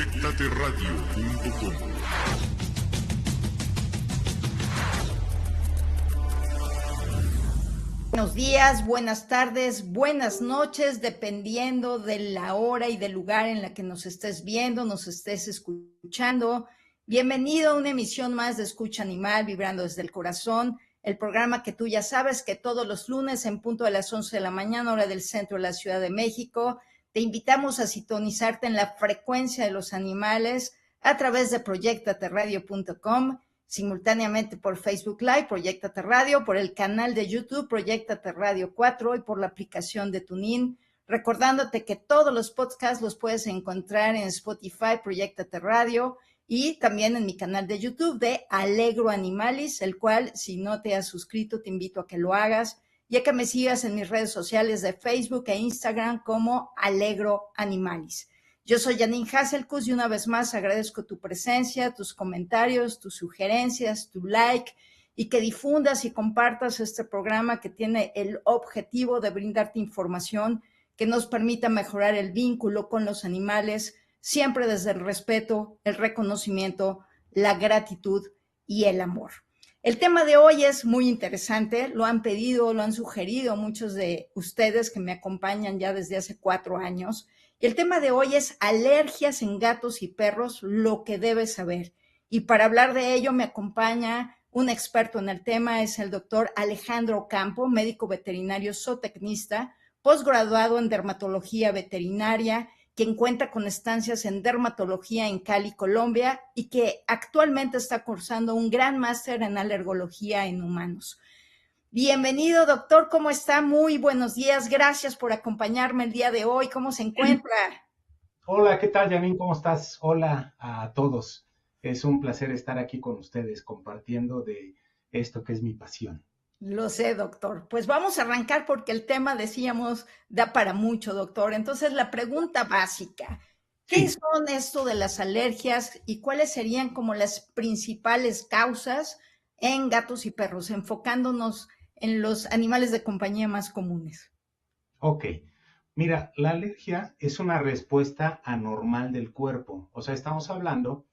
proyectateradio.com. Buenos días, buenas tardes, buenas noches, dependiendo de la hora y del lugar en la que nos estés viendo, nos estés escuchando. Bienvenido a una emisión más de Escucha Animal, Vibrando desde el Corazón, el programa que tú ya sabes que todos los lunes en punto de las 11 de la mañana, hora del centro de la Ciudad de México, te invitamos a sintonizarte en la frecuencia de los animales a través de proyectateradio.com, simultáneamente por Facebook Live, Proyectate Radio, por el canal de YouTube, Proyectate Radio 4 y por la aplicación de TuneIn. Recordándote que todos los podcasts los puedes encontrar en Spotify, Proyectate Radio, y también en mi canal de YouTube de Alegro Animalis, el cual, si no te has suscrito, te invito a que lo hagas, ya que me sigas en mis redes sociales de Facebook e Instagram como Alegro Animalis. Yo soy Janine Hasselkus y una vez más agradezco tu presencia, tus comentarios, tus sugerencias, tu like y que difundas y compartas este programa que tiene el objetivo de brindarte información que nos permita mejorar el vínculo con los animales, siempre desde el respeto, el reconocimiento, la gratitud y el amor. El tema de hoy es muy interesante, lo han pedido, lo han sugerido muchos de ustedes que me acompañan ya desde hace 4 años. El tema de hoy es alergias en gatos y perros, lo que debes saber. Y para hablar de ello me acompaña un experto en el tema, es el doctor Alejandro Campo, médico veterinario zootecnista, posgraduado en dermatología veterinaria, quien cuenta con estancias en dermatología en Cali, Colombia, y que actualmente está cursando un gran máster en alergología en humanos. Bienvenido, doctor, ¿cómo está? Muy buenos días, gracias por acompañarme el día de hoy. ¿Cómo se encuentra? Hola, ¿qué tal, Janine? ¿Cómo estás? Hola a todos. Es un placer estar aquí con ustedes compartiendo de esto que es mi pasión. Lo sé, doctor. Pues vamos a arrancar porque el tema, decíamos, da para mucho, doctor. Entonces, la pregunta básica, ¿qué Sí, son esto de las alergias y cuáles serían como las principales causas en gatos y perros, enfocándonos en los animales de compañía más comunes? ok. Mira, la alergia es una respuesta anormal del cuerpo. O sea, estamos hablando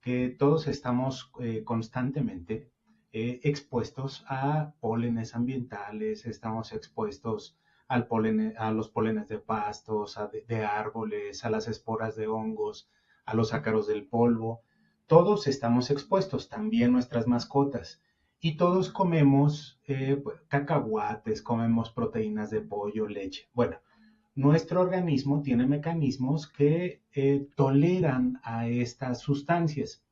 que todos estamos constantemente expuestos a pólenes ambientales, estamos expuestos al polen, a los pólenes de pastos, de árboles, a las esporas de hongos, a los ácaros del polvo. Todos estamos expuestos, también nuestras mascotas. Y todos comemos cacahuates, comemos proteínas de pollo, leche. Bueno, nuestro organismo tiene mecanismos que toleran a estas sustancias.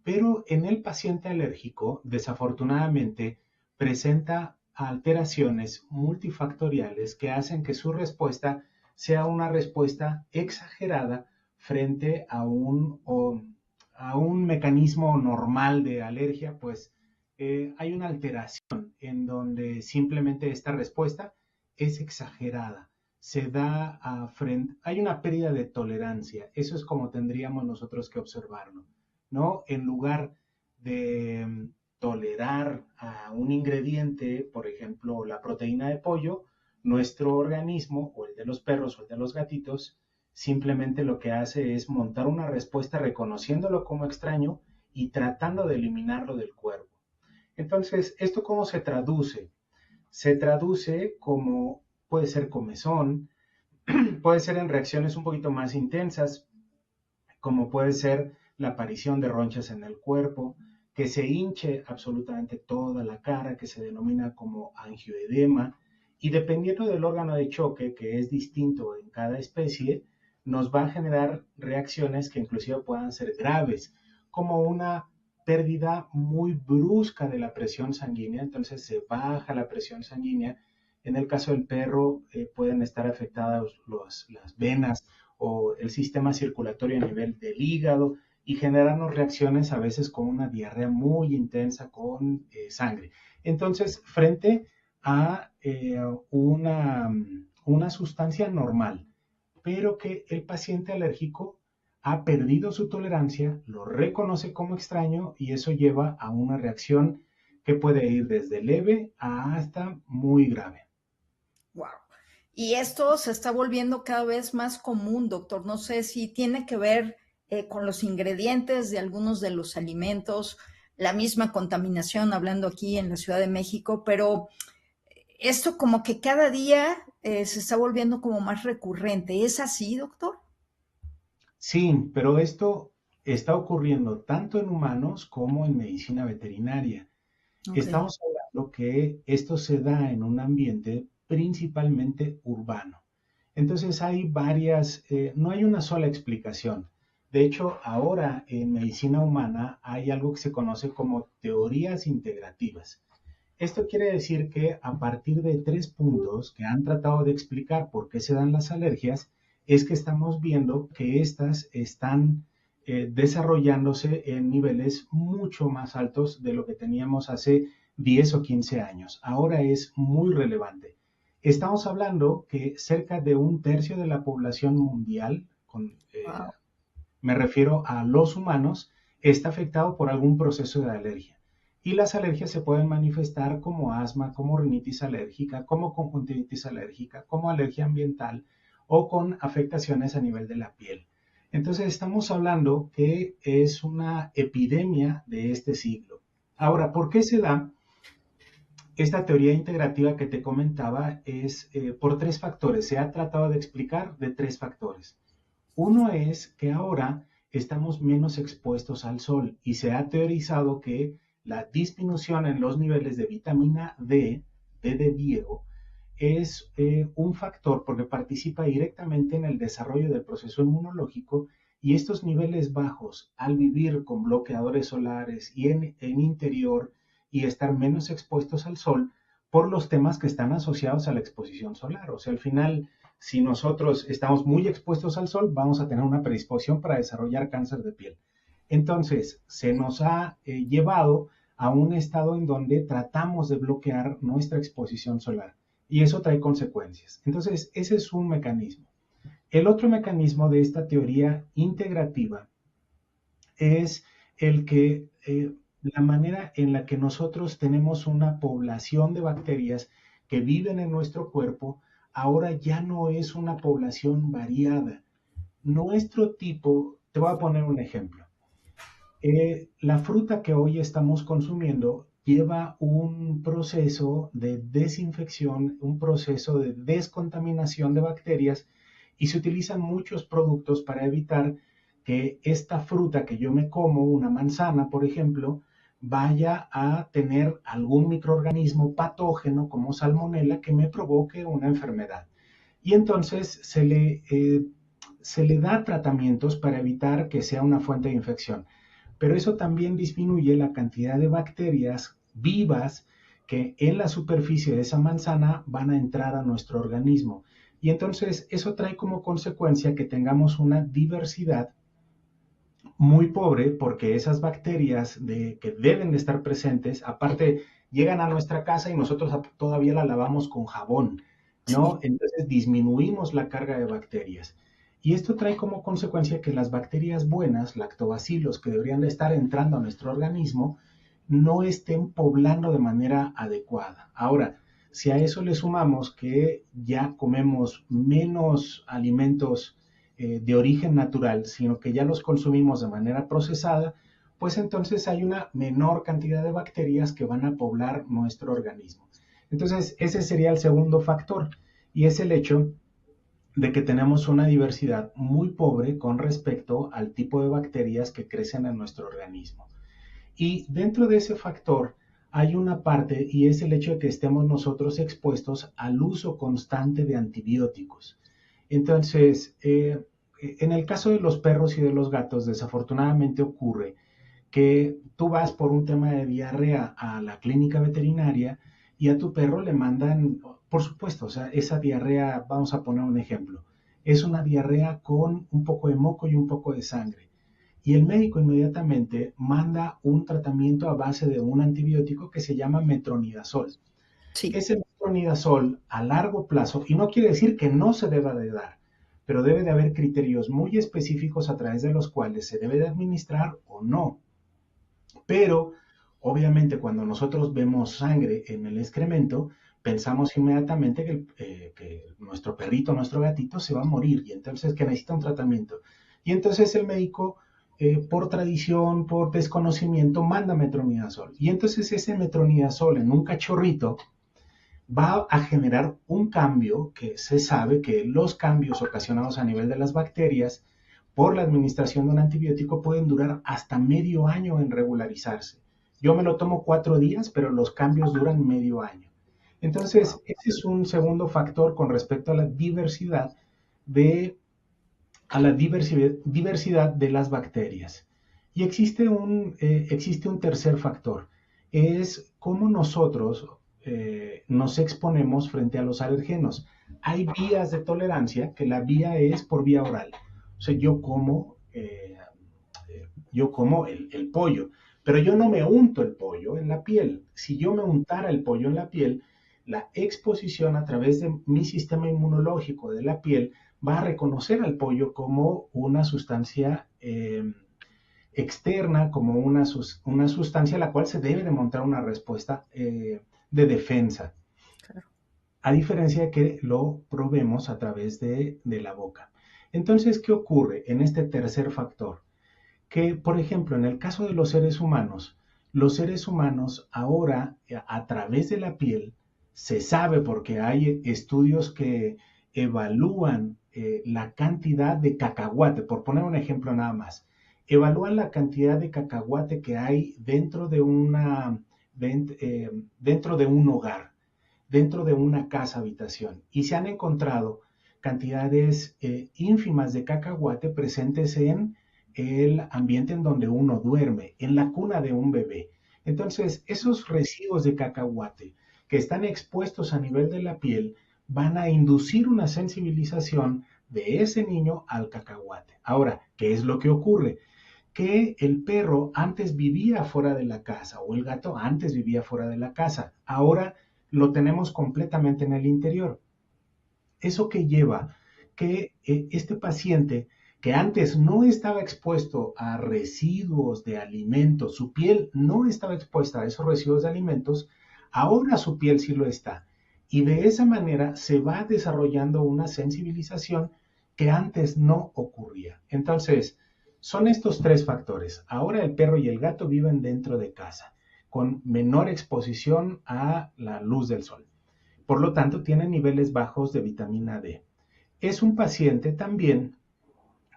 Pero en el paciente alérgico, desafortunadamente, presenta alteraciones multifactoriales que hacen que su respuesta sea una respuesta exagerada frente a un mecanismo normal de alergia, pues hay una alteración en donde simplemente esta respuesta es exagerada. Se da hay una pérdida de tolerancia. Eso es como tendríamos nosotros que observarlo. ¿No? En lugar de tolerar a un ingrediente, por ejemplo, la proteína de pollo, nuestro organismo, o el de los perros o el de los gatitos, simplemente lo que hace es montar una respuesta reconociéndolo como extraño y tratando de eliminarlo del cuerpo. Entonces, ¿esto cómo se traduce? Se traduce como puede ser comezón, puede ser en reacciones un poquito más intensas, como puede ser la aparición de ronchas en el cuerpo, que se hinche absolutamente toda la cara, que se denomina como angioedema, y dependiendo del órgano de choque, que es distinto en cada especie, nos va a generar reacciones que inclusive puedan ser graves, como una pérdida muy brusca de la presión sanguínea, entonces se baja la presión sanguínea. En el caso del perro pueden estar afectadas las venas o el sistema circulatorio a nivel del hígado y generarnos reacciones a veces con una diarrea muy intensa con sangre. Entonces, frente a una sustancia normal, pero que el paciente alérgico ha perdido su tolerancia, lo reconoce como extraño y eso lleva a una reacción que puede ir desde leve hasta muy grave. Wow. Y esto se está volviendo cada vez más común, doctor. No sé si tiene que ver con los ingredientes de algunos de los alimentos, la misma contaminación, hablando aquí en la Ciudad de México, pero esto como que cada día se está volviendo como más recurrente. ¿Es así, doctor? Sí, pero esto está ocurriendo tanto en humanos como en medicina veterinaria. Ok. Estamos hablando que esto se da en un ambiente principalmente urbano. Entonces hay varias, no hay una sola explicación. De hecho, ahora en medicina humana hay algo que se conoce como teorías integrativas. Esto quiere decir que a partir de 3 puntos que han tratado de explicar por qué se dan las alergias, es que estamos viendo que estas están desarrollándose en niveles mucho más altos de lo que teníamos hace 10 o 15 años. Ahora es muy relevante. Estamos hablando que cerca de 1/3 de la población mundial, Wow. me refiero a los humanos, está afectado por algún proceso de alergia. Y las alergias se pueden manifestar como asma, como rinitis alérgica, como conjuntivitis alérgica, como alergia ambiental o con afectaciones a nivel de la piel. Entonces estamos hablando que es una epidemia de este siglo. Ahora, ¿por qué se da? Esta teoría integrativa que te comentaba es por 3 factores. Se ha tratado de explicar de 3 factores. Uno es que ahora estamos menos expuestos al sol y se ha teorizado que la disminución en los niveles de vitamina D, D de Diego, es un factor porque participa directamente en el desarrollo del proceso inmunológico y estos niveles bajos, al vivir con bloqueadores solares y en interior y estar menos expuestos al sol, por los temas que están asociados a la exposición solar. O sea, al final, si nosotros estamos muy expuestos al sol, vamos a tener una predisposición para desarrollar cáncer de piel. Entonces, se nos ha llevado a un estado en donde tratamos de bloquear nuestra exposición solar y eso trae consecuencias. Entonces, ese es un mecanismo. El otro mecanismo de esta teoría integrativa es el que la manera en la que nosotros tenemos una población de bacterias que viven en nuestro cuerpo ahora ya no es una población variada. Nuestro tipo, te voy a poner un ejemplo. La fruta que hoy estamos consumiendo lleva un proceso de desinfección, un proceso de descontaminación de bacterias y se utilizan muchos productos para evitar que esta fruta que yo me como, una manzana, por ejemplo, vaya a tener algún microorganismo patógeno como salmonela que me provoque una enfermedad. Y entonces se le da tratamientos para evitar que sea una fuente de infección, pero eso también disminuye la cantidad de bacterias vivas que en la superficie de esa manzana van a entrar a nuestro organismo. Y entonces eso trae como consecuencia que tengamos una diversidad muy pobre porque esas bacterias que deben de estar presentes, aparte llegan a nuestra casa y nosotros todavía la lavamos con jabón, ¿no? Sí. Entonces disminuimos la carga de bacterias. Y esto trae como consecuencia que las bacterias buenas, lactobacilos, que deberían de estar entrando a nuestro organismo, no estén poblando de manera adecuada. Ahora, si a eso le sumamos que ya comemos menos alimentos de origen natural, sino que ya los consumimos de manera procesada, pues entonces hay una menor cantidad de bacterias que van a poblar nuestro organismo. Entonces, ese sería el segundo factor, y es el hecho de que tenemos una diversidad muy pobre con respecto al tipo de bacterias que crecen en nuestro organismo. Y dentro de ese factor hay una parte y es el hecho de que estemos nosotros expuestos al uso constante de antibióticos. Entonces, en el caso de los perros y de los gatos, desafortunadamente ocurre que tú vas por un tema de diarrea a la clínica veterinaria y a tu perro le mandan, por supuesto, o sea, esa diarrea, vamos a poner un ejemplo, es una diarrea con un poco de moco y un poco de sangre. Y el médico inmediatamente manda un tratamiento a base de un antibiótico que se llama metronidazol. Sí. Ese metronidazol a largo plazo, y no quiere decir que no se deba de dar, pero debe de haber criterios muy específicos a través de los cuales se debe de administrar o no. Pero obviamente cuando nosotros vemos sangre en el excremento, pensamos inmediatamente que nuestro perrito, nuestro gatito se va a morir y entonces que necesita un tratamiento. Y entonces el médico, por tradición, por desconocimiento, manda metronidazol. Y entonces ese metronidazol en un cachorrito va a generar un cambio que se sabe que los cambios ocasionados a nivel de las bacterias por la administración de un antibiótico pueden durar hasta medio año en regularizarse. Yo me lo tomo 4 días, pero los cambios duran medio año. Entonces, ese es un segundo factor con respecto a la diversidad de, diversidad de las bacterias. Y existe un tercer factor, es cómo nosotros nos exponemos frente a los alergenos. Hay vías de tolerancia, que la vía es por vía oral. O sea, yo como el pollo, pero yo no me unto el pollo en la piel. Si yo me untara el pollo en la piel, la exposición a través de mi sistema inmunológico de la piel va a reconocer al pollo como una sustancia externa, como una sustancia a la cual se debe de montar una respuesta de defensa. Claro. A diferencia de que lo probemos a través de la boca. Entonces, ¿qué ocurre en este tercer factor? Que, por ejemplo, en el caso de los seres humanos ahora a través de la piel se sabe, porque hay estudios que evalúan la cantidad de cacahuate, por poner un ejemplo nada más, evalúan la cantidad de cacahuate que hay dentro de dentro de un hogar, dentro de una casa habitación, y se han encontrado cantidades ínfimas de cacahuate presentes en el ambiente en donde uno duerme, en la cuna de un bebé. Entonces, esos residuos de cacahuate que están expuestos a nivel de la piel van a inducir una sensibilización de ese niño al cacahuate. Ahora, ¿qué es lo que ocurre? Que el perro antes vivía fuera de la casa, o el gato antes vivía fuera de la casa. Ahora lo tenemos completamente en el interior. Eso que lleva que este paciente que antes no estaba expuesto a residuos de alimentos, su piel no estaba expuesta a esos residuos de alimentos, ahora su piel sí lo está. Y de esa manera se va desarrollando una sensibilización que antes no ocurría. Entonces, son estos tres factores. Ahora el perro y el gato viven dentro de casa, con menor exposición a la luz del sol. Por lo tanto, tienen niveles bajos de vitamina D. Es un paciente también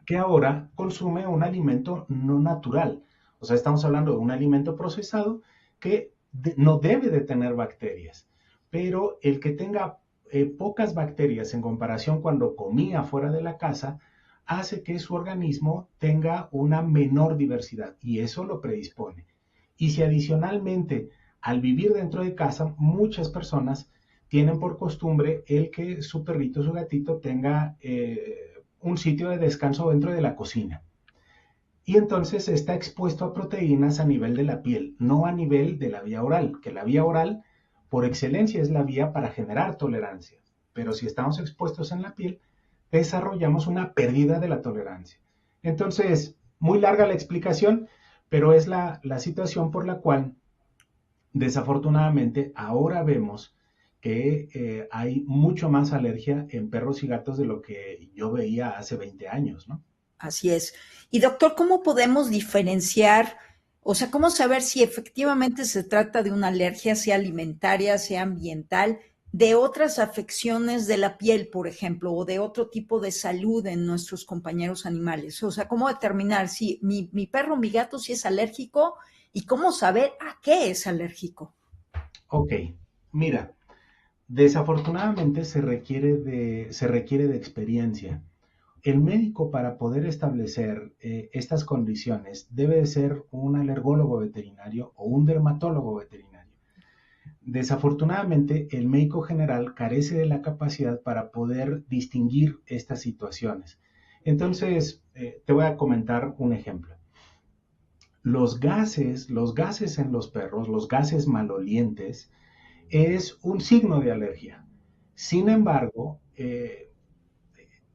que ahora consume un alimento no natural. O sea, estamos hablando de un alimento procesado que no debe de tener bacterias. Pero el que tenga pocas bacterias en comparación cuando comía fuera de la casa, hace que su organismo tenga una menor diversidad y eso lo predispone. Y si adicionalmente al vivir dentro de casa, muchas personas tienen por costumbre el que su perrito, su gatito tenga un sitio de descanso dentro de la cocina. Y entonces está expuesto a proteínas a nivel de la piel, no a nivel de la vía oral, que la vía oral por excelencia es la vía para generar tolerancia. Pero si estamos expuestos en la piel, desarrollamos una pérdida de la tolerancia. Entonces, muy larga la explicación, pero es la situación por la cual desafortunadamente ahora vemos que hay mucho más alergia en perros y gatos de lo que yo veía hace 20 años, ¿no? Así es. Y doctor, ¿cómo podemos diferenciar, o sea, cómo saber si efectivamente se trata de una alergia, sea alimentaria, sea ambiental, de otras afecciones de la piel, por ejemplo, o de otro tipo de salud en nuestros compañeros animales? O sea, ¿cómo determinar si mi perro, mi gato, si es alérgico y cómo saber a qué es alérgico? Ok, mira, desafortunadamente se requiere de experiencia. El médico, para poder establecer estas condiciones, debe de ser un alergólogo veterinario o un dermatólogo veterinario. Desafortunadamente, el médico general carece de la capacidad para poder distinguir estas situaciones. Entonces, te voy a comentar un ejemplo. Los gases en los perros, los gases malolientes, es un signo de alergia. Sin embargo,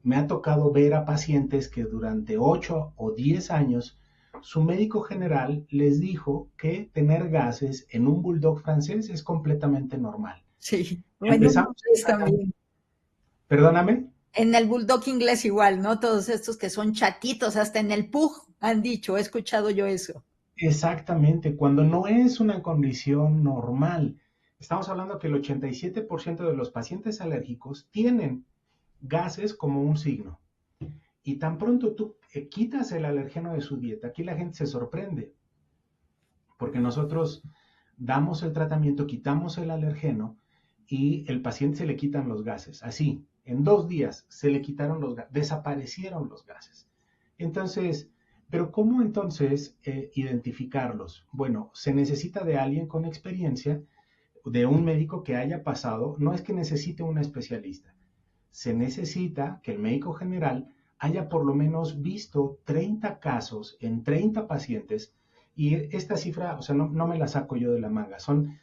me ha tocado ver a pacientes que durante 8 o 10 años su médico general les dijo que tener gases en un bulldog francés es completamente normal. Sí, bueno, Empezamos también. Perdóname. En el bulldog inglés igual, ¿no? Todos estos que son chatitos, hasta en el pug han dicho, he escuchado yo eso. Exactamente, cuando no es una condición normal. Estamos hablando que el 87% de los pacientes alérgicos tienen gases como un signo. Y tan pronto tú quitas el alergeno de su dieta, aquí la gente se sorprende, porque nosotros damos el tratamiento, quitamos el alergeno y el paciente se le quitan los gases. Así, en 2 días se le quitaron los gases, desaparecieron los gases. Entonces, pero ¿cómo entonces identificarlos? Bueno, se necesita de alguien con experiencia, de un médico que haya pasado, no es que necesite un especialista, se necesita que el médico general haya por lo menos visto 30 casos en 30 pacientes y esta cifra, o sea, no me la saco yo de la manga, son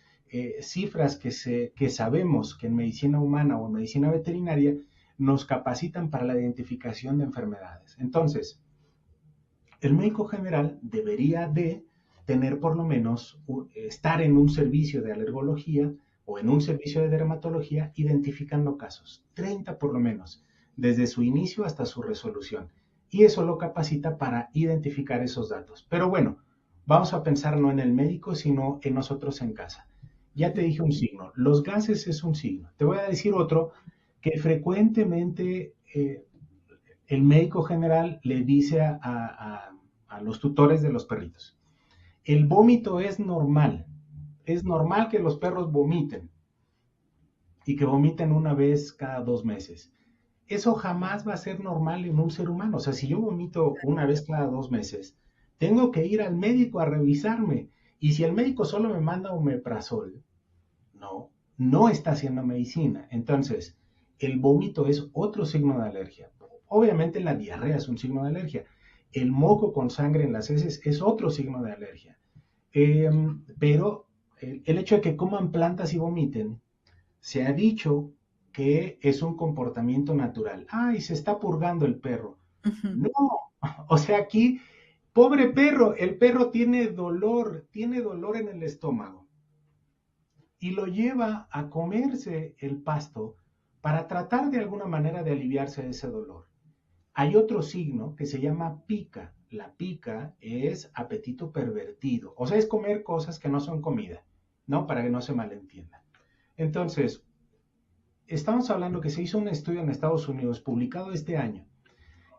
cifras que sabemos que en medicina humana o en medicina veterinaria nos capacitan para la identificación de enfermedades. Entonces, el médico general debería de tener por lo menos, estar en un servicio de alergología o en un servicio de dermatología identificando casos, 30 por lo menos, desde su inicio hasta su resolución. Y eso lo capacita para identificar esos datos. Pero bueno, vamos a pensar no en el médico, sino en nosotros en casa. Ya te dije un signo, los gases es un signo. Te voy a decir otro que frecuentemente el médico general le dice a los tutores de los perritos, el vómito es normal que los perros vomiten y que vomiten una vez cada 2 meses. Eso jamás va a ser normal en un ser humano. O sea, si yo vomito una vez cada 2 meses, tengo que ir al médico a revisarme. Y si el médico solo me manda omeprazol, no está haciendo medicina. Entonces, el vómito es otro signo de alergia. Obviamente la diarrea es un signo de alergia. El moco con sangre en las heces es otro signo de alergia. Pero el hecho de que coman plantas y vomiten, se ha dicho que es un comportamiento natural. ¡Ay, se está purgando el perro! Ujú. No, o sea, aquí, pobre perro, el perro tiene dolor en el estómago y lo lleva a comerse el pasto para tratar de alguna manera de aliviarse de ese dolor. Hay otro signo que se llama pica. La pica es apetito pervertido, o sea, es comer cosas que no son comida, ¿no? Para que no se malentienda. Entonces, estamos hablando que se hizo un estudio en Estados Unidos publicado este año,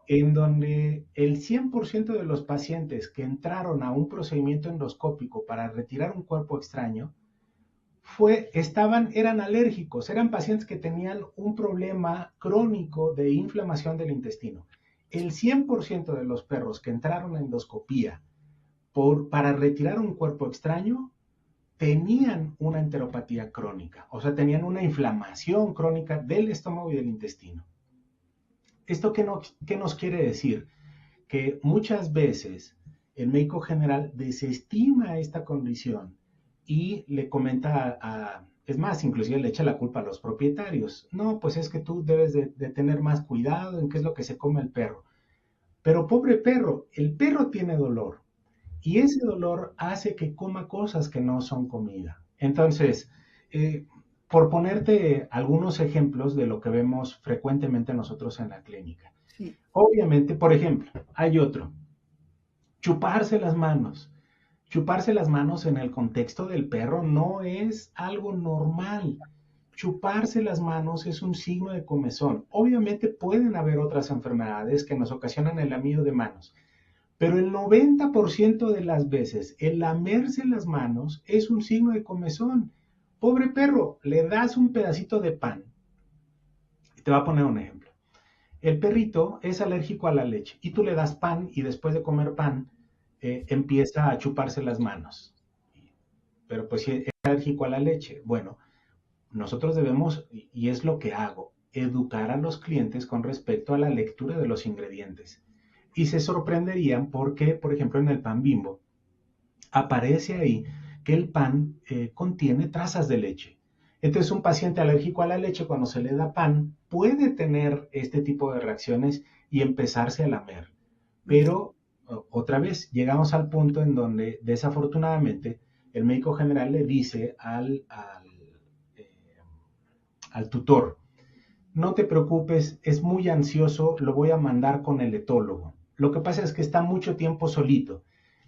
en donde el 100% de los pacientes que entraron a un procedimiento endoscópico para retirar un cuerpo extraño eran alérgicos, eran pacientes que tenían un problema crónico de inflamación del intestino. El 100% de los perros que entraron a endoscopía para retirar un cuerpo extraño tenían una enteropatía crónica, o sea, tenían una inflamación crónica del estómago y del intestino. ¿Esto qué nos quiere decir? Que muchas veces el médico general desestima esta condición y le comenta es más, inclusive le echa la culpa a los propietarios. No, pues es que tú debes de tener más cuidado en qué es lo que se come el perro. Pero pobre perro, el perro tiene dolor y ese dolor hace que coma cosas que no son comida. Entonces, eh, por ponerte algunos ejemplos de lo que vemos frecuentemente nosotros en la clínica. Sí. Obviamente, por ejemplo, hay otro, chuparse las manos. Chuparse las manos en el contexto del perro no es algo normal. Chuparse las manos es un signo de comezón. Obviamente pueden haber otras enfermedades que nos ocasionan el amido de manos, pero el 90% de las veces el lamerse las manos es un signo de comezón. Pobre perro, le das un pedacito de pan. Y te voy a poner un ejemplo. El perrito es alérgico a la leche y tú le das pan y después de comer pan empieza a chuparse las manos. Pero pues si es alérgico a la leche, bueno, nosotros debemos, y es lo que hago, educar a los clientes con respecto a la lectura de los ingredientes. Y se sorprenderían porque, por ejemplo, en el pan Bimbo aparece ahí que el pan contiene trazas de leche. Entonces, un paciente alérgico a la leche, cuando se le da pan, puede tener este tipo de reacciones y empezarse a lamer. Pero, otra vez, llegamos al punto en donde, desafortunadamente, el médico general le dice eh, al tutor, no te preocupes, es muy ansioso, lo voy a mandar con el etólogo. Lo que pasa es que está mucho tiempo solito.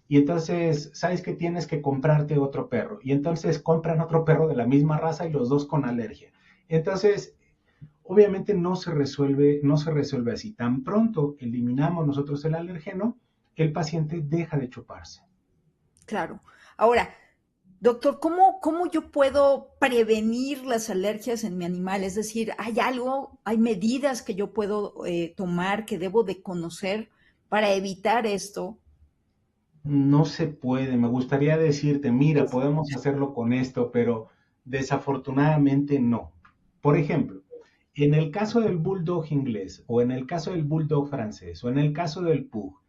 Y entonces, sabes que tienes que comprarte otro perro. Y entonces compran otro perro de la misma raza y los dos con alergia. Entonces, obviamente no se resuelve así. Tan pronto eliminamos nosotros el alergeno, el paciente deja de chuparse. Claro. Ahora, doctor, ¿cómo yo puedo prevenir las alergias en mi animal? Es decir, hay medidas que yo puedo tomar, que debo de conocer para evitar esto? No se puede. Me gustaría decirte, mira, podemos hacerlo con esto, pero desafortunadamente no. Por ejemplo, en el caso del bulldog inglés, o en el caso del bulldog francés, o en el caso del pug,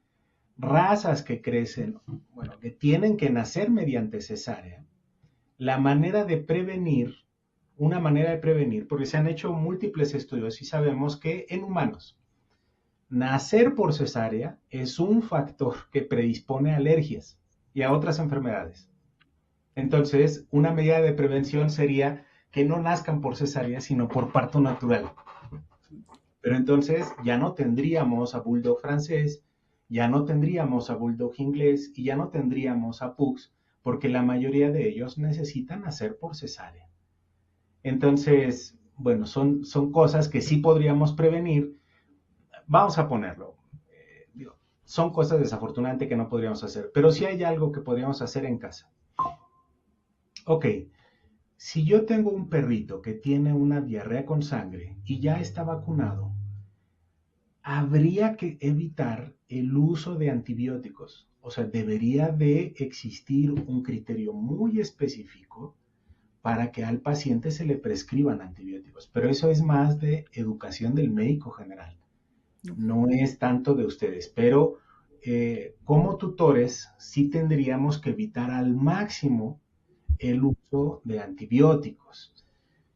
razas que crecen, bueno, que tienen que nacer mediante cesárea, la manera de prevenir, una manera de prevenir, porque se han hecho múltiples estudios y sabemos que en humanos, nacer por cesárea es un factor que predispone a alergias y a otras enfermedades. Entonces, una medida de prevención sería que no nazcan por cesárea, sino por parto natural. Pero entonces ya no tendríamos a bulldog francés, ya no tendríamos a bulldog inglés y ya no tendríamos a pugs, porque la mayoría de ellos necesitan nacer por cesárea. Entonces, bueno, son cosas que sí podríamos prevenir. Vamos a ponerlo. Son cosas desafortunadamente que no podríamos hacer, pero sí hay algo que podríamos hacer en casa. Ok, si yo tengo un perrito que tiene una diarrea con sangre y ya está vacunado, habría que evitar el uso de antibióticos. O sea, debería de existir un criterio muy específico para que al paciente se le prescriban antibióticos. Pero eso es más de educación del médico general. No es tanto de ustedes, pero como tutores sí tendríamos que evitar al máximo el uso de antibióticos.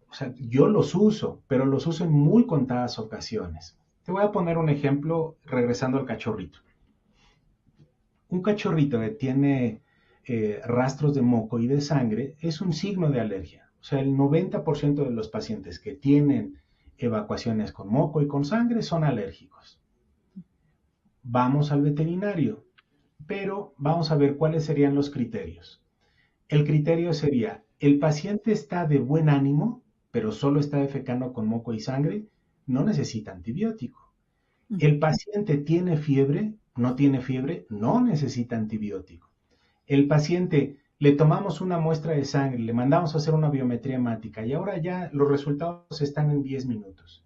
O sea, yo los uso, pero los uso en muy contadas ocasiones. Te voy a poner un ejemplo regresando al cachorrito. Un cachorrito que tiene rastros de moco y de sangre es un signo de alergia. O sea, el 90% de los pacientes que tienen evacuaciones con moco y con sangre son alérgicos. Vamos al veterinario, pero vamos a ver cuáles serían los criterios. El criterio sería, el paciente está de buen ánimo, pero solo está defecando con moco y sangre, no necesita antibiótico. El paciente tiene fiebre, no tiene fiebre, no necesita antibiótico. El paciente, le tomamos una muestra de sangre, le mandamos a hacer una biometría hemática y ahora ya los resultados están en 10 minutos.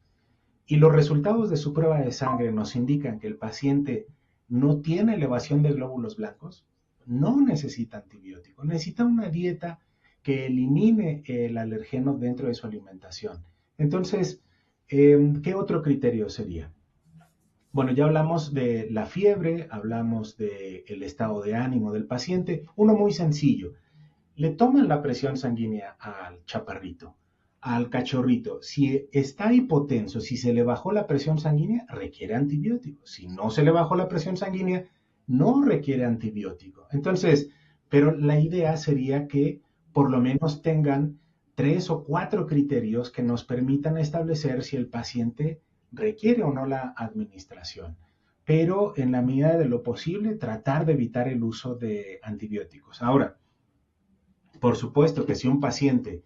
Y los resultados de su prueba de sangre nos indican que el paciente no tiene elevación de glóbulos blancos, no necesita antibiótico, necesita una dieta que elimine el alergeno dentro de su alimentación. Entonces, ¿qué otro criterio sería? Bueno, ya hablamos de la fiebre, hablamos del estado de ánimo del paciente. Uno muy sencillo, le toman la presión sanguínea al chaparrito, al cachorrito. Si está hipotenso, si se le bajó la presión sanguínea, requiere antibiótico. Si no se le bajó la presión sanguínea, no requiere antibiótico. Entonces, pero la idea sería que por lo menos tengan 3 o 4 criterios que nos permitan establecer si el paciente requiere o no la administración. Pero en la medida de lo posible, tratar de evitar el uso de antibióticos. Ahora, por supuesto que si un paciente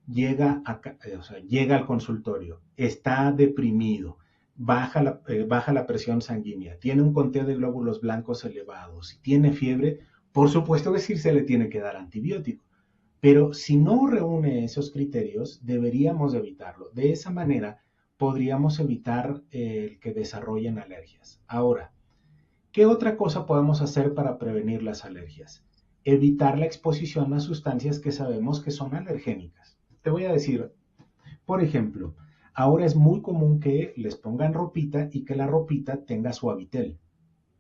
llega al consultorio, está deprimido, baja la presión sanguínea, tiene un conteo de glóbulos blancos elevados, tiene fiebre, por supuesto que sí se le tiene que dar antibiótico. Pero si no reúne esos criterios, deberíamos evitarlo. De esa manera podríamos evitar el que desarrollen alergias. Ahora, ¿qué otra cosa podemos hacer para prevenir las alergias? Evitar la exposición a sustancias que sabemos que son alergénicas. Te voy a decir, por ejemplo, ahora es muy común que les pongan ropita y que la ropita tenga suavitel.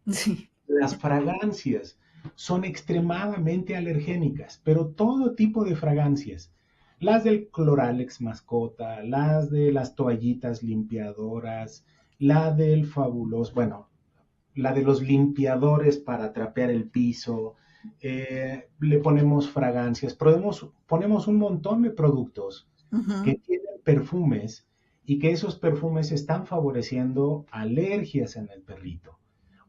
Sí. Las fragancias son extremadamente alergénicas, pero todo tipo de fragancias. Las del Cloralex mascota, las de las toallitas limpiadoras, la del fabuloso, bueno, la de los limpiadores para trapear el piso, le ponemos fragancias, ponemos un montón de productos Ujú. que tienen perfumes y que esos perfumes están favoreciendo alergias en el perrito.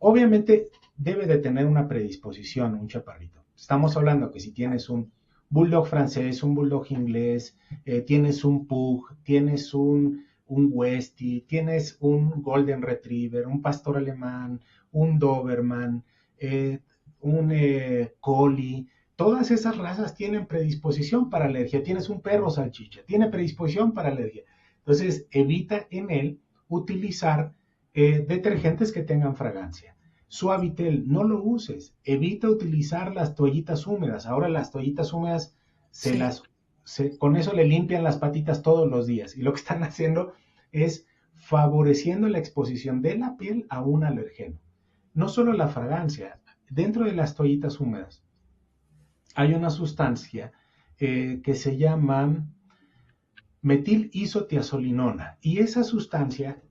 Obviamente debe de tener una predisposición un chaparrito. Estamos hablando que si tienes un bulldog francés, un bulldog inglés, tienes un pug, tienes un westie, tienes un golden retriever, un pastor alemán, un doberman, un collie, todas esas razas tienen predisposición para alergia. Tienes un perro salchicha, tiene predisposición para alergia. Entonces, evita en él utilizar detergentes que tengan fragancia. Suavitel, no lo uses. Evita utilizar las toallitas húmedas. Ahora las toallitas húmedas Sí. con eso le limpian las patitas todos los días. Y lo que están haciendo es favoreciendo la exposición de la piel a un alergeno. No solo la fragancia, dentro de las toallitas húmedas hay una sustancia que se llama metil-isotiazolinona y esa sustancia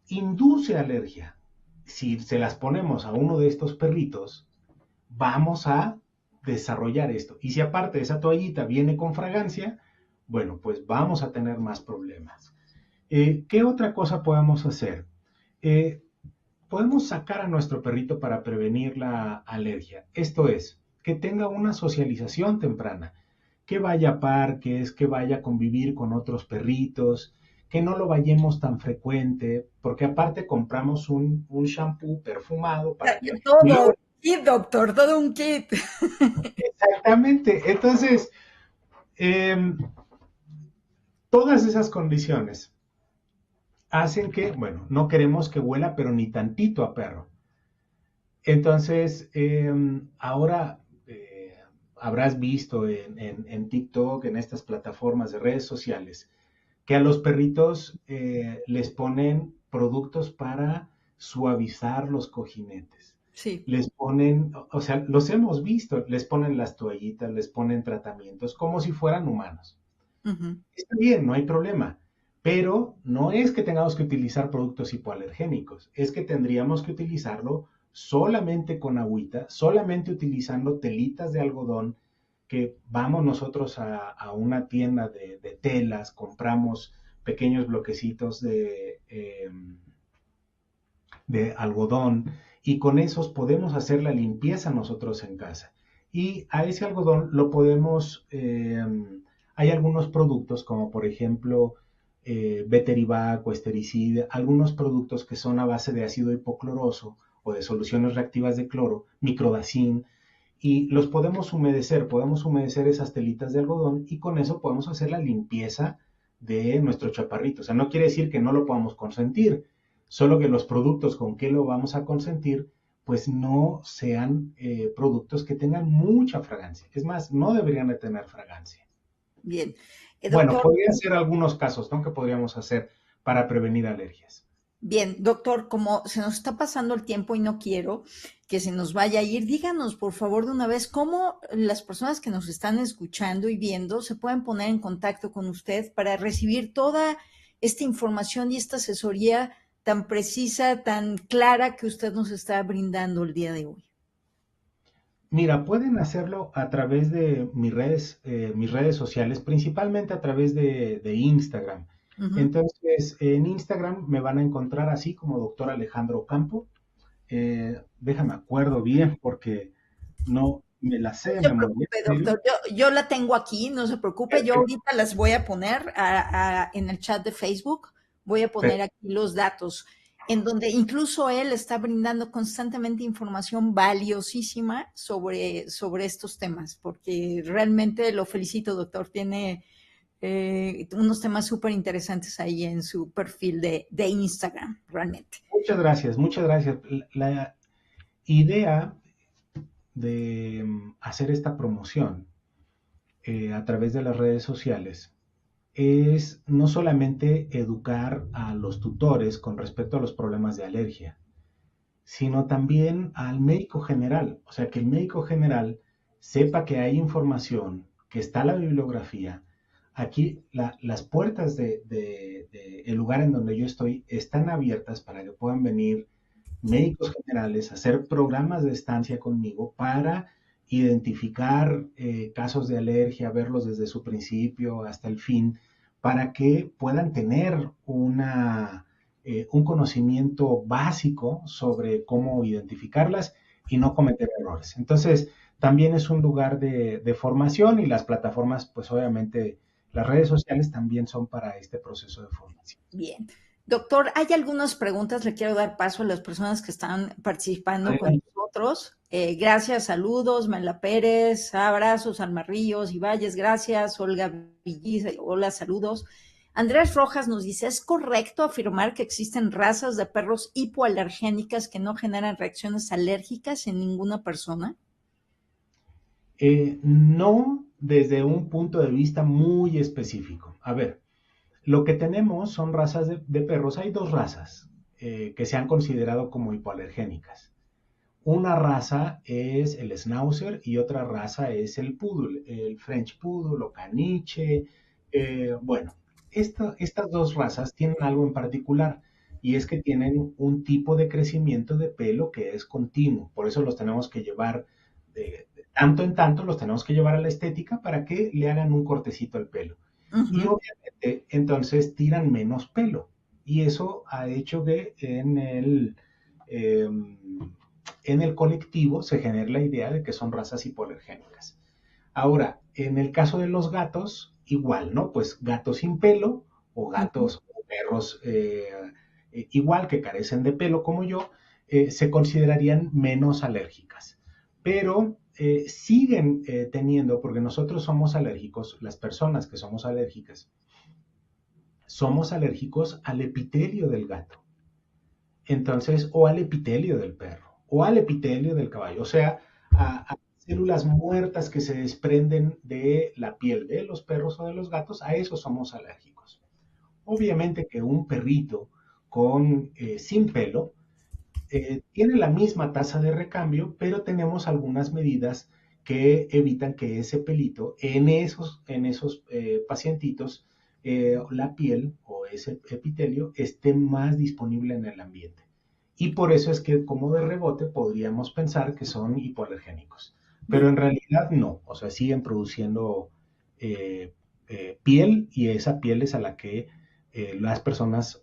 induce alergia. Si se las ponemos a uno de estos perritos, vamos a desarrollar esto. Y si aparte esa toallita viene con fragancia, bueno, pues vamos a tener más problemas. ¿Qué otra cosa podemos hacer? Podemos sacar a nuestro perrito para prevenir la alergia. Esto es, que tenga una socialización temprana, que vaya a parques, que vaya a convivir con otros perritos, que no lo vayamos tan frecuente, porque aparte compramos un shampoo perfumado para que... Todo, kit, doctor, todo un kit. Exactamente. Entonces, eh, todas esas condiciones hacen que, bueno, no queremos que huela, pero ni tantito a perro. Entonces, ahora habrás visto en TikTok, en estas plataformas de redes sociales, que a los perritos les ponen productos para suavizar los cojinetes. Sí. Les ponen, o sea, los hemos visto, les ponen las toallitas, les ponen tratamientos como si fueran humanos. Uh-huh. Está bien, no hay problema, pero no es que tengamos que utilizar productos hipoalergénicos, es que tendríamos que utilizarlo solamente con agüita, solamente utilizando telitas de algodón, que vamos nosotros a una tienda de telas, compramos pequeños bloquecitos de algodón y con esos podemos hacer la limpieza nosotros en casa. Y a ese algodón lo podemos, hay algunos productos como por ejemplo Beterivac o Estericida, algunos productos que son a base de ácido hipocloroso o de soluciones reactivas de cloro, microdacin, y los podemos humedecer esas telitas de algodón y con eso podemos hacer la limpieza de nuestro chaparrito. O sea, no quiere decir que no lo podamos consentir, solo que los productos con que lo vamos a consentir, pues no sean productos que tengan mucha fragancia. Es más, no deberían de tener fragancia. Bien. Bueno, Doctor, podrían ser algunos casos, ¿no?, que podríamos hacer para prevenir alergias. bien, doctor, como se nos está pasando el tiempo y no quiero que se nos vaya a ir, díganos por favor de una vez cómo las personas que nos están escuchando y viendo se pueden poner en contacto con usted para recibir toda esta información y esta asesoría tan precisa, tan clara que usted nos está brindando el día de hoy. Mira, pueden hacerlo a través de mis redes sociales, principalmente a través de Instagram. Uh-huh. Entonces, en Instagram me van a encontrar así como doctor Alejandro Campo. Déjame acuerdo bien porque no me la sé de No se memoria. preocupe, doctor. Yo la tengo aquí, no se preocupe. Yo Perfecto, ahorita las voy a poner en el chat de Facebook. Voy a poner aquí los datos, en donde incluso él está brindando constantemente información valiosísima sobre estos temas, porque realmente lo felicito, doctor. Tiene unos temas súper interesantes ahí en su perfil de Instagram, realmente. muchas gracias, muchas gracias. La idea de hacer esta promoción a través de las redes sociales es no solamente educar a los tutores con respecto a los problemas de alergia, sino también al médico general. O sea, que el médico general sepa que hay información, que está la bibliografía. Aquí las puertas el lugar en donde yo estoy están abiertas para que puedan venir médicos generales a hacer programas de estancia conmigo para identificar casos de alergia, verlos desde su principio hasta el fin, para que puedan tener un conocimiento básico sobre cómo identificarlas y no cometer errores. Entonces, también es un lugar de formación y las plataformas, pues obviamente las redes sociales también son para este proceso de formación. Bien. Doctor, hay algunas preguntas, le quiero dar paso a las personas que están participando con Adelante. nosotros. Gracias, saludos, Mela Pérez, abrazos, Alma Ríos y Valles, gracias, Olga Villiza, hola, saludos. Andrés Rojas nos dice, ¿es correcto afirmar que existen razas de perros hipoalergénicas que no generan reacciones alérgicas en ninguna persona? No desde un punto de vista muy específico. A ver, lo que tenemos son razas de perros. Hay dos razas que se han considerado como hipoalergénicas. Una raza es el Schnauzer y otra raza es el Poodle, el French Poodle o Caniche. Bueno, estas dos razas tienen algo en particular y es que tienen un tipo de crecimiento de pelo que es continuo. Por eso los tenemos que llevar de tanto en tanto, los tenemos que llevar a la estética para que le hagan un cortecito al pelo. Y Ujú. obviamente entonces tiran menos pelo. Y eso ha hecho que eh, en el colectivo se genere la idea de que son razas hipoalergénicas. Ahora, en el caso de los gatos, igual, ¿no? Pues gatos sin pelo o Ujú. gatos o perros igual que carecen de pelo como yo, se considerarían menos alérgicas. Pero siguen teniendo, porque nosotros somos alérgicos, las personas que somos alérgicos al epitelio del gato. Entonces, o al epitelio del perro, o al epitelio del caballo, o sea, a células muertas que se desprenden de la piel de los perros o de los gatos, a eso somos alérgicos. Obviamente que un perrito sin pelo tiene la misma tasa de recambio, pero tenemos algunas medidas que evitan que ese pelito en esos pacientitos, la piel o ese epitelio esté más disponible en el ambiente. Y por eso es que como de rebote podríamos pensar que son hipoalergénicos. Pero Bien. en realidad no, o sea, siguen produciendo eh, piel y esa piel es a la que las personas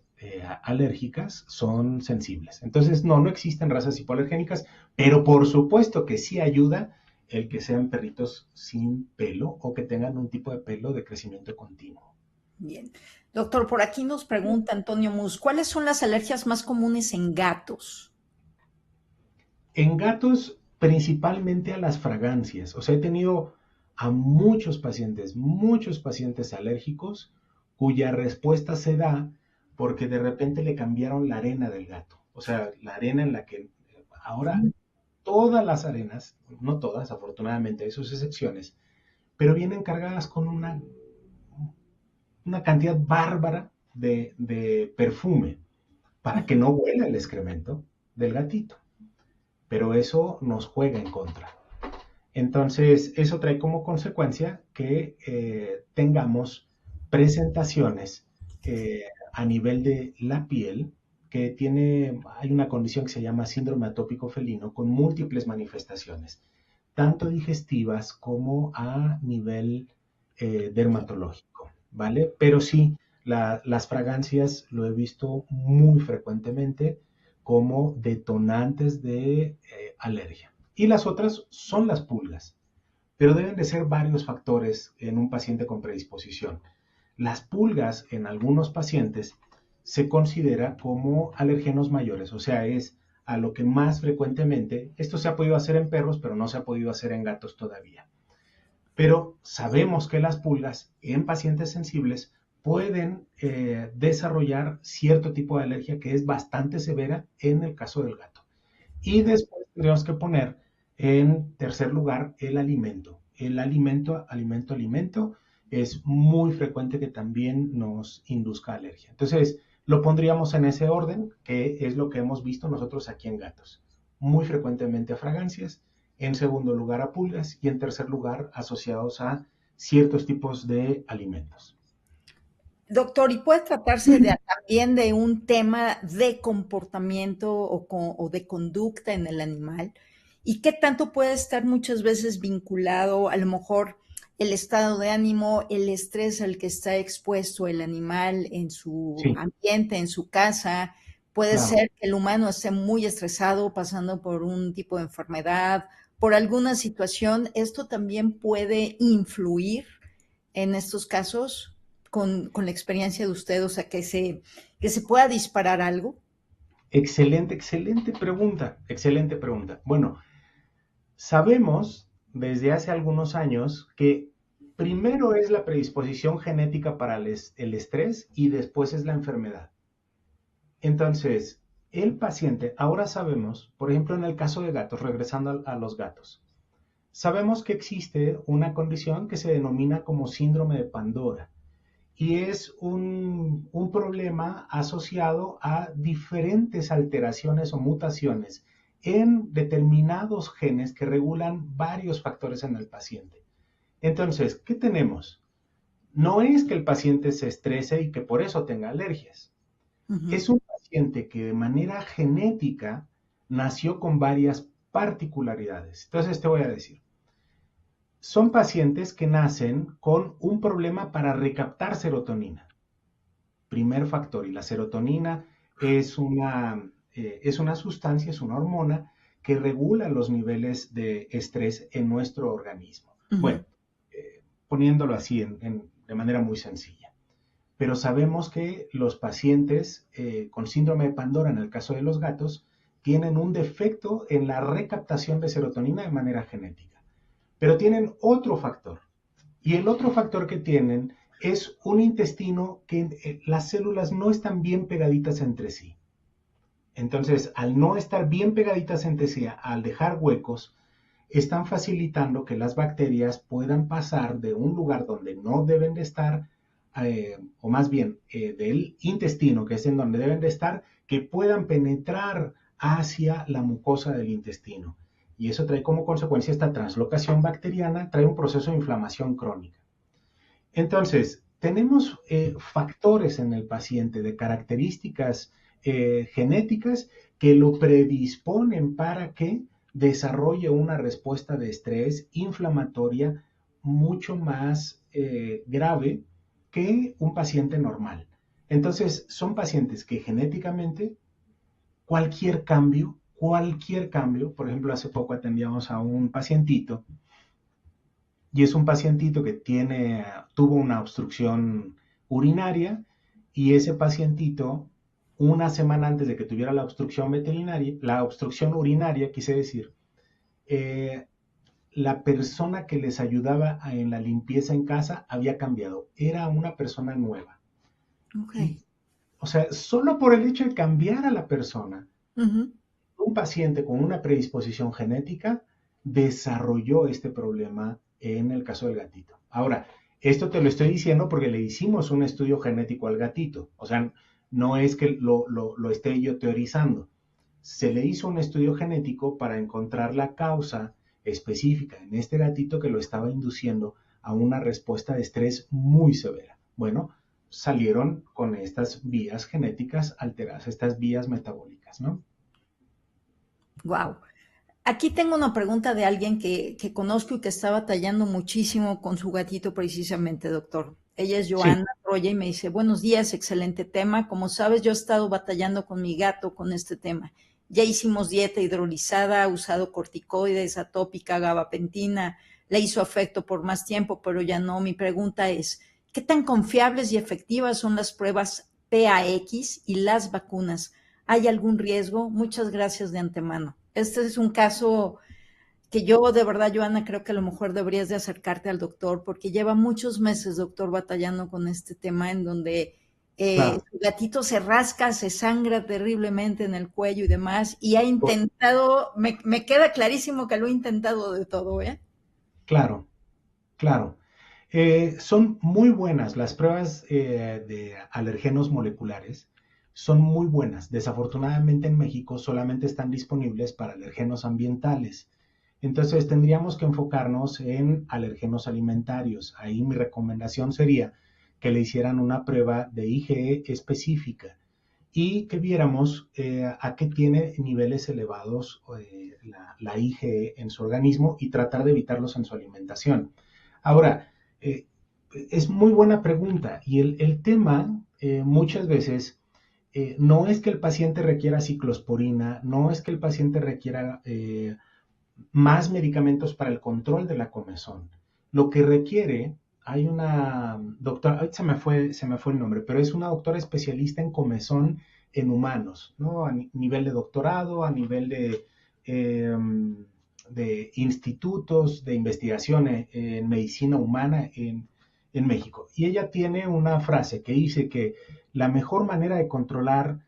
alérgicas son sensibles. Entonces, no existen razas hipoalergénicas, pero por supuesto que sí ayuda el que sean perritos sin pelo o que tengan un tipo de pelo de crecimiento continuo. Bien. Doctor, por aquí nos pregunta Antonio Mus, ¿cuáles son las alergias más comunes en gatos? En gatos, principalmente a las fragancias. O sea, he tenido a muchos pacientes alérgicos, cuya respuesta se da porque de repente le cambiaron la arena del gato. O sea, la arena en la que ahora todas las arenas, no todas, afortunadamente hay sus excepciones, pero vienen cargadas con una cantidad bárbara de perfume para que no huela el excremento del gatito. Pero eso nos juega en contra. Entonces, eso trae como consecuencia que tengamos presentaciones a nivel de la piel hay una condición que se llama síndrome atópico felino con múltiples manifestaciones, tanto digestivas como a nivel dermatológico, ¿vale? Pero sí, las fragancias lo he visto muy frecuentemente como detonantes de alergia. Y las otras son las pulgas, pero deben de ser varios factores en un paciente con predisposición. Las pulgas en algunos pacientes se considera como alergenos mayores, o sea, es a lo que más frecuentemente, esto se ha podido hacer en perros, pero no se ha podido hacer en gatos todavía. Pero sabemos que las pulgas en pacientes sensibles pueden desarrollar cierto tipo de alergia que es bastante severa en el caso del gato. Y después tendríamos que poner en tercer lugar el alimento. El alimento es muy frecuente que también nos induzca alergia. Entonces, lo pondríamos en ese orden, que es lo que hemos visto nosotros aquí en gatos. Muy frecuentemente a fragancias, en segundo lugar a pulgas y en tercer lugar asociados a ciertos tipos de alimentos. Doctor, ¿y puede tratarse también de un tema de comportamiento o de conducta en el animal? ¿Y qué tanto puede estar muchas veces vinculado, a lo mejor, el estado de ánimo, el estrés al que está expuesto el animal en su Sí, ambiente, en su casa. Puede claro. ser que el humano esté muy estresado, pasando por un tipo de enfermedad, por alguna situación. Esto también puede influir en estos casos con la experiencia de usted, o sea, que se pueda disparar algo. Excelente, excelente pregunta, excelente pregunta. Bueno, sabemos desde hace algunos años que primero es la predisposición genética para el estrés y después es la enfermedad. Entonces, el paciente, ahora sabemos, por ejemplo, en el caso de gatos, regresando a los gatos, sabemos que existe una condición que se denomina como síndrome de Pandora y es un problema asociado a diferentes alteraciones o mutaciones en determinados genes que regulan varios factores en el paciente. Entonces, ¿qué tenemos? No es que el paciente se estrese y que por eso tenga alergias. Ujú, Es un paciente que de manera genética nació con varias particularidades. Entonces te voy a decir, son pacientes que nacen con un problema para recaptar serotonina, primer factor, y la serotonina es una sustancia, es una hormona que regula los niveles de estrés en nuestro organismo. ujú. Bueno, poniéndolo así de manera muy sencilla. Pero sabemos que los pacientes con síndrome de Pandora, en el caso de los gatos, tienen un defecto en la recaptación de serotonina de manera genética. Pero tienen otro factor. Y el otro factor que tienen es un intestino que las células no están bien pegaditas entre sí. Entonces, al no estar bien pegaditas entre sí, al dejar huecos, están facilitando que las bacterias puedan pasar de un lugar donde no deben de estar, o más bien del intestino, que es en donde deben de estar, que puedan penetrar hacia la mucosa del intestino. Y eso trae como consecuencia esta translocación bacteriana, trae un proceso de inflamación crónica. Entonces, tenemos factores en el paciente de características genéticas que lo predisponen para que desarrolle una respuesta de estrés inflamatoria mucho más grave que un paciente normal. Entonces, son pacientes que genéticamente cualquier cambio, por ejemplo, hace poco atendíamos a un pacientito y es un pacientito que tuvo una obstrucción urinaria y ese pacientito, una semana antes de que tuviera la obstrucción veterinaria, la obstrucción urinaria, quise decir, eh, la persona que les ayudaba en la limpieza en casa había cambiado, era una persona nueva. Ok. Y, o sea, solo por el hecho de cambiar a la persona, Ujú. un paciente con una predisposición genética desarrolló este problema en el caso del gatito. Ahora, esto te lo estoy diciendo porque le hicimos un estudio genético al gatito. O sea, no es que lo esté yo teorizando. Se le hizo un estudio genético para encontrar la causa específica en este gatito que lo estaba induciendo a una respuesta de estrés muy severa. Bueno, salieron con estas vías genéticas alteradas, estas vías metabólicas, ¿no? Wow. Aquí tengo una pregunta de alguien que conozco y que está batallando muchísimo con su gatito precisamente, doctor. Ella es Sí, Joana Troya y me dice, buenos días, excelente tema. Como sabes, yo he estado batallando con mi gato con este tema. Ya hicimos dieta hidrolizada, ha usado corticoides, atópica, gabapentina, le hizo afecto por más tiempo, pero ya no. Mi pregunta es, ¿qué tan confiables y efectivas son las pruebas PAX y las vacunas? ¿Hay algún riesgo? Muchas gracias de antemano. Este es un caso que yo de verdad, Joana, creo que a lo mejor deberías de acercarte al doctor porque lleva muchos meses, doctor, batallando con este tema en donde claro. su gatito se rasca, se sangra terriblemente en el cuello y demás, y ha intentado, me queda clarísimo que lo ha intentado de todo, ¿eh? Claro, claro. Son muy buenas las pruebas de alergenos moleculares, son muy buenas. Desafortunadamente en México solamente están disponibles para alergenos ambientales. Entonces tendríamos que enfocarnos en alergenos alimentarios. Ahí mi recomendación sería que le hicieran una prueba de IgE específica y que viéramos a qué tiene niveles elevados la IgE en su organismo y tratar de evitarlos en su alimentación. Ahora, es muy buena pregunta y el tema muchas veces no es que el paciente requiera ciclosporina, no es que el paciente requiera más medicamentos para el control de la comezón. Lo que requiere, hay una doctora, ahorita se me fue el nombre, pero es una doctora especialista en comezón en humanos, ¿no? A nivel de doctorado, a nivel de institutos de investigación en medicina humana en México. Y ella tiene una frase que dice que la mejor manera de controlar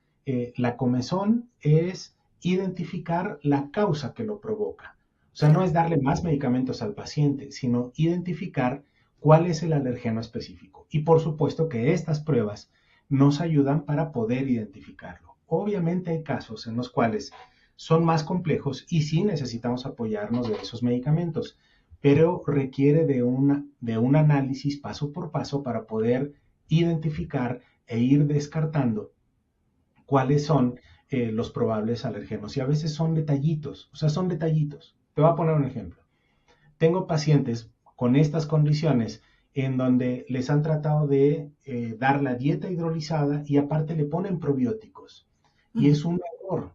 la comezón es identificar la causa que lo provoca. O sea, no es darle más medicamentos al paciente, sino identificar cuál es el alergeno específico. Y por supuesto que estas pruebas nos ayudan para poder identificarlo. Obviamente hay casos en los cuales son más complejos y sí necesitamos apoyarnos de esos medicamentos, pero requiere de un análisis paso por paso para poder identificar e ir descartando cuáles son los probables alergenos. Y a veces son detallitos, o sea, son detallitos. Te voy a poner un ejemplo. Tengo pacientes con estas condiciones en donde les han tratado de dar la dieta hidrolizada y aparte le ponen probióticos. Y es un error.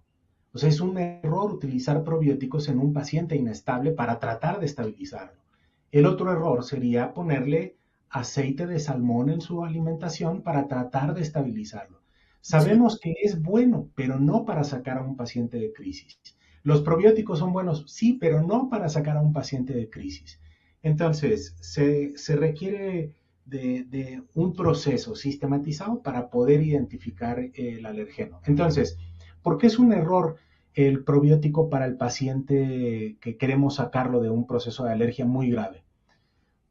O sea, es un error utilizar probióticos en un paciente inestable para tratar de estabilizarlo. El otro error sería ponerle aceite de salmón en su alimentación para tratar de estabilizarlo. Sabemos que es bueno, pero no para sacar a un paciente de crisis. Los probióticos son buenos, sí, pero no para sacar a un paciente de crisis. Entonces, se requiere de un proceso sistematizado para poder identificar el alergeno. Entonces, ¿por qué es un error el probiótico para el paciente que queremos sacarlo de un proceso de alergia muy grave?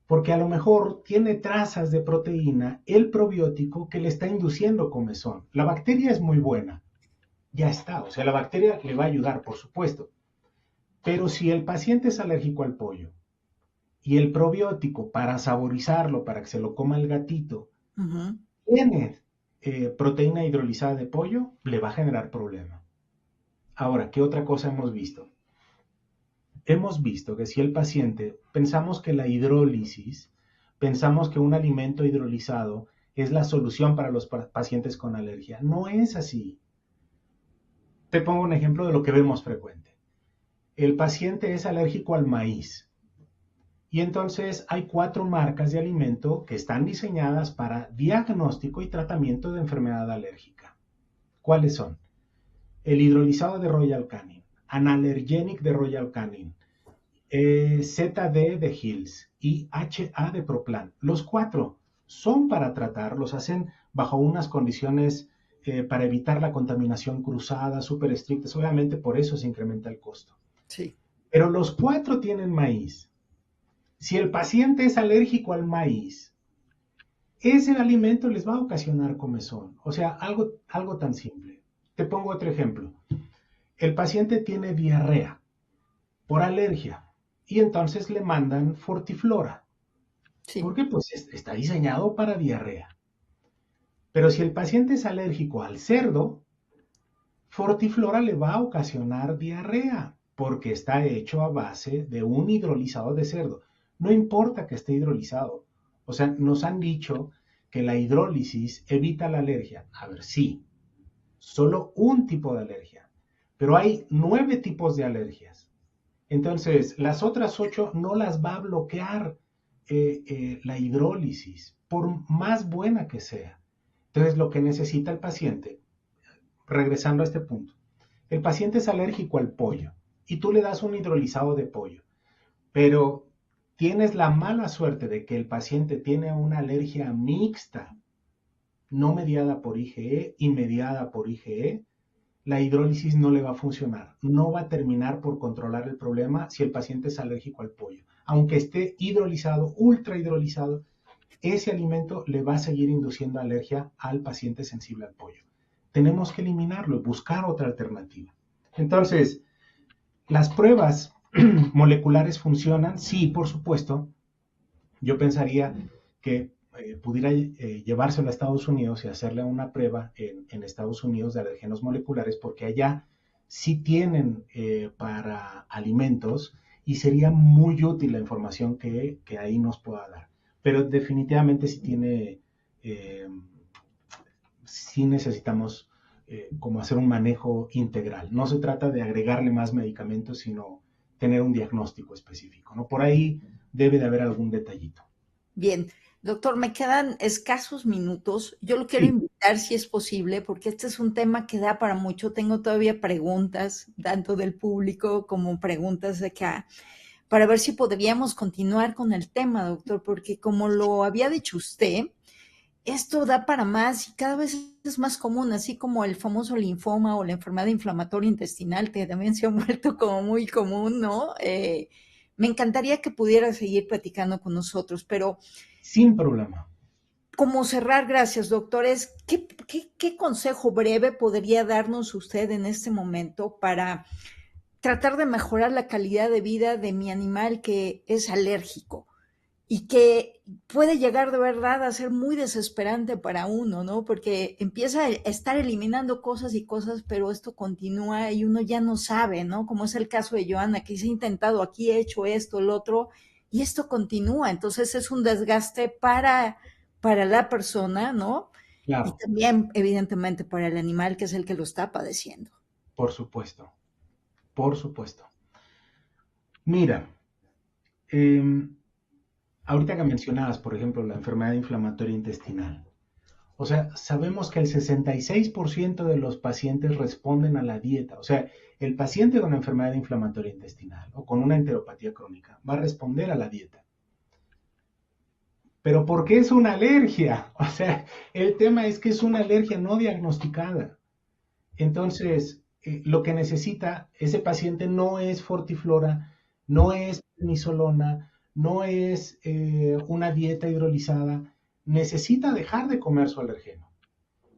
Porque a lo mejor tiene trazas de proteína el probiótico que le está induciendo comezón. La bacteria es muy buena, ya está, o sea, la bacteria le va a ayudar, por supuesto. Pero si el paciente es alérgico al pollo y el probiótico para saborizarlo, para que se lo coma el gatito, tiene proteína hidrolizada de pollo, le va a generar problema. Ahora, ¿qué otra cosa hemos visto? Hemos visto que si el paciente, pensamos que la hidrólisis, pensamos que un alimento hidrolizado es la solución para los pacientes con alergia. No es así. Te pongo un ejemplo de lo que vemos frecuente. El paciente es alérgico al maíz. Y entonces hay 4 marcas de alimento que están diseñadas para diagnóstico y tratamiento de enfermedad alérgica. ¿Cuáles son? El hidrolizado de Royal Canin, Analergenic de Royal Canin, ZD de Hills y HA de Proplan. Los 4 son para tratar, los hacen bajo unas condiciones para evitar la contaminación cruzada, súper estrictas. Obviamente por eso se incrementa el costo. Sí. Pero los 4 tienen maíz. Si el paciente es alérgico al maíz, ese alimento les va a ocasionar comezón. O sea, algo tan simple. Te pongo otro ejemplo. El paciente tiene diarrea por alergia y entonces le mandan Fortiflora. Sí. Porque pues está diseñado para diarrea. Pero si el paciente es alérgico al cerdo, Fortiflora le va a ocasionar diarrea porque está hecho a base de un hidrolizado de cerdo. No importa que esté hidrolizado. O sea, nos han dicho que la hidrólisis evita la alergia. A ver, sí, solo un tipo de alergia. Pero hay 9 tipos de alergias. Entonces, las otras 8 no las va a bloquear la hidrólisis, por más buena que sea. Entonces, lo que necesita el paciente, regresando a este punto, el paciente es alérgico al pollo y tú le das un hidrolizado de pollo, pero tienes la mala suerte de que el paciente tiene una alergia mixta, no mediada por IgE y mediada por IgE, la hidrólisis no le va a funcionar. No va a terminar por controlar el problema si el paciente es alérgico al pollo. Aunque esté hidrolizado, ultra hidrolizado, ese alimento le va a seguir induciendo alergia al paciente sensible al pollo. Tenemos que eliminarlo, buscar otra alternativa. Entonces, ¿las pruebas moleculares funcionan? Sí, por supuesto. Yo pensaría que pudiera llevárselo a Estados Unidos y hacerle una prueba en Estados Unidos de alergenos moleculares, porque allá sí tienen para alimentos y sería muy útil la información que ahí nos pueda dar. Pero definitivamente sí necesitamos como hacer un manejo integral. No se trata de agregarle más medicamentos, sino tener un diagnóstico específico, ¿no? Por ahí debe de haber algún detallito. Bien, doctor, me quedan escasos minutos. Yo lo quiero Sí, invitar si es posible, porque este es un tema que da para mucho. Tengo todavía preguntas, tanto del público como preguntas de acá, para ver si podríamos continuar con el tema, doctor, porque como lo había dicho usted, esto da para más y cada vez es más común, así como el famoso linfoma o la enfermedad inflamatoria intestinal, que también se ha vuelto como muy común, ¿no? Me encantaría que pudiera seguir platicando con nosotros, pero sin problema. como cerrar, gracias, doctores, ¿qué consejo breve podría darnos usted en este momento para tratar de mejorar la calidad de vida de mi animal que es alérgico? Y que puede llegar de verdad a ser muy desesperante para uno, ¿no? Porque empieza a estar eliminando cosas y cosas, pero esto continúa y uno ya no sabe, ¿no? Como es el caso de Joana, que se ha intentado aquí, he hecho esto, lo otro, y esto continúa. Entonces es un desgaste para la persona, ¿no? Y Claro, también, evidentemente, para el animal, que es el que lo está padeciendo. por supuesto, por supuesto. Mira, eh, ahorita que mencionabas, por ejemplo, la enfermedad inflamatoria intestinal. O sea, sabemos que el 66% de los pacientes responden a la dieta. O sea, el paciente con enfermedad inflamatoria intestinal o con una enteropatía crónica va a responder a la dieta. Pero ¿por qué es una alergia? O sea, el tema es que es una alergia no diagnosticada. Entonces, lo que necesita ese paciente no es fortiflora, no es nisolona, no es una dieta hidrolizada. Necesita dejar de comer su alergeno.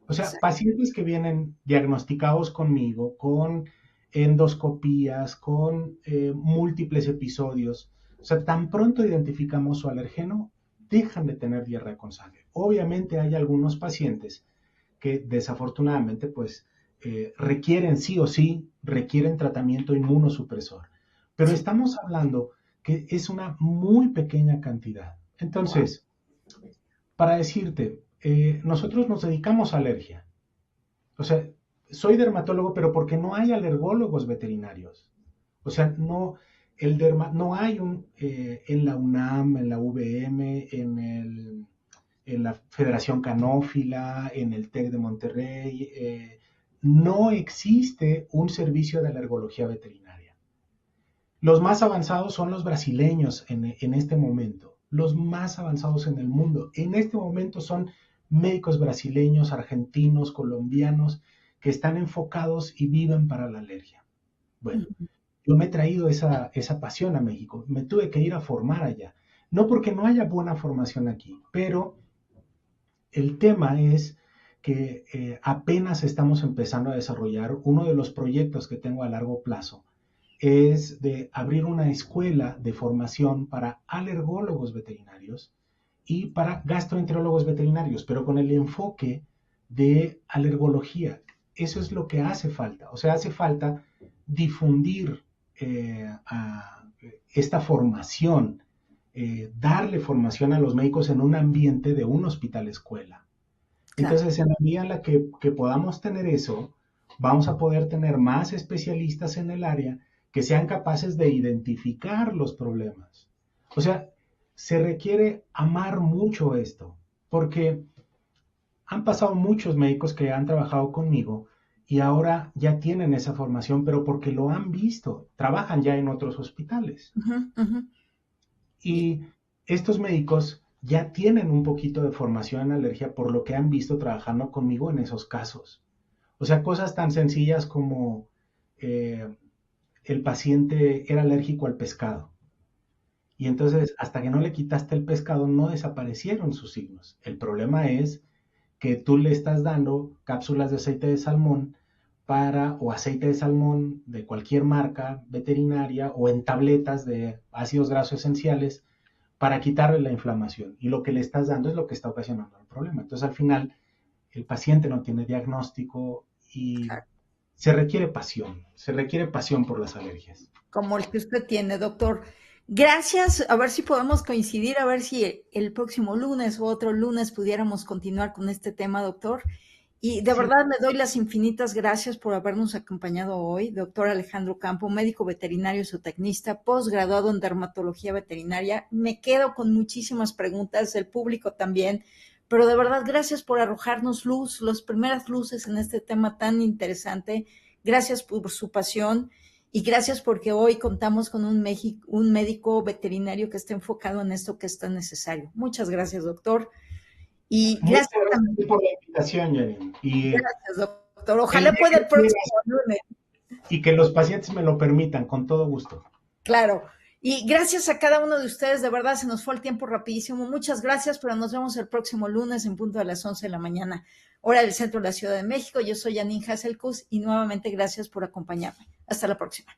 O sea, Exacto. pacientes que vienen diagnosticados conmigo, con endoscopías, con múltiples episodios, o sea, tan pronto identificamos su alergeno, dejan de tener diarrea con sangre. Obviamente hay algunos pacientes que desafortunadamente pues requieren sí o sí, requieren tratamiento inmunosupresor. Pero Sí. estamos hablando que es una muy pequeña cantidad. Wow. Entonces, para decirte, nosotros nos dedicamos a alergia. O sea, soy dermatólogo, pero porque no hay alergólogos veterinarios. O sea, no hay en la UNAM, en la UVM, en la Federación Canófila, en el TEC de Monterrey, no existe un servicio de alergología veterinaria. Los más avanzados son los brasileños en este momento, los más avanzados en el mundo. En este momento son médicos brasileños, argentinos, colombianos, que están enfocados y viven para la alergia. Bueno, yo me he traído esa pasión a México, me tuve que ir a formar allá. No porque no haya buena formación aquí, pero el tema es que apenas estamos empezando a desarrollar uno de los proyectos que tengo a largo plazo es de abrir una escuela de formación para alergólogos veterinarios y para gastroenterólogos veterinarios, pero con el enfoque de alergología. Eso es lo que hace falta. O sea, hace falta difundir esta formación, darle formación a los médicos en un ambiente de un hospital escuela. Claro. Entonces, en la medida en la que podamos tener eso, vamos a poder tener más especialistas en el área que sean capaces de identificar los problemas. O sea, se requiere amar mucho esto, porque han pasado muchos médicos que han trabajado conmigo y ahora ya tienen esa formación, pero porque lo han visto, trabajan ya en otros hospitales. Ujú, ujú. Y estos médicos ya tienen un poquito de formación en alergia por lo que han visto trabajando conmigo en esos casos. O sea, cosas tan sencillas como eh, el paciente era alérgico al pescado. Y entonces, hasta que no le quitaste el pescado, no desaparecieron sus signos. El problema es que tú le estás dando cápsulas de aceite de salmón o aceite de salmón de cualquier marca veterinaria o en tabletas de ácidos grasos esenciales para quitarle la inflamación. Y lo que le estás dando es lo que está ocasionando el problema. Entonces, al final, el paciente no tiene diagnóstico y Claro. se requiere pasión por las alergias. Como el que usted tiene, doctor. Gracias, a ver si podemos coincidir, a ver si el próximo lunes o otro lunes pudiéramos continuar con este tema, doctor. Y de Sí, verdad le doy las infinitas gracias por habernos acompañado hoy, doctor Alejandro Campo, médico veterinario zootecnista, posgraduado en dermatología veterinaria. Me quedo con muchísimas preguntas, el público también, pero de verdad gracias por arrojarnos luz, las primeras luces en este tema tan interesante. Gracias por su pasión y gracias porque hoy contamos con un médico veterinario que esté enfocado en esto que es tan necesario. Muchas gracias, doctor. Y muchas gracias gracias a también. ti por la invitación, Janine. Y Gracias, doctor. el Ojalá día pueda que el próximo quieras lunes. y que los pacientes me lo permitan, con todo gusto. Claro. Y gracias a cada uno de ustedes, de verdad se nos fue el tiempo rapidísimo. Muchas gracias, pero nos vemos el próximo lunes en punto a las 11 de la mañana, hora del centro de la Ciudad de México. Yo soy Janine Hasselkus y nuevamente gracias por acompañarme. Hasta la próxima.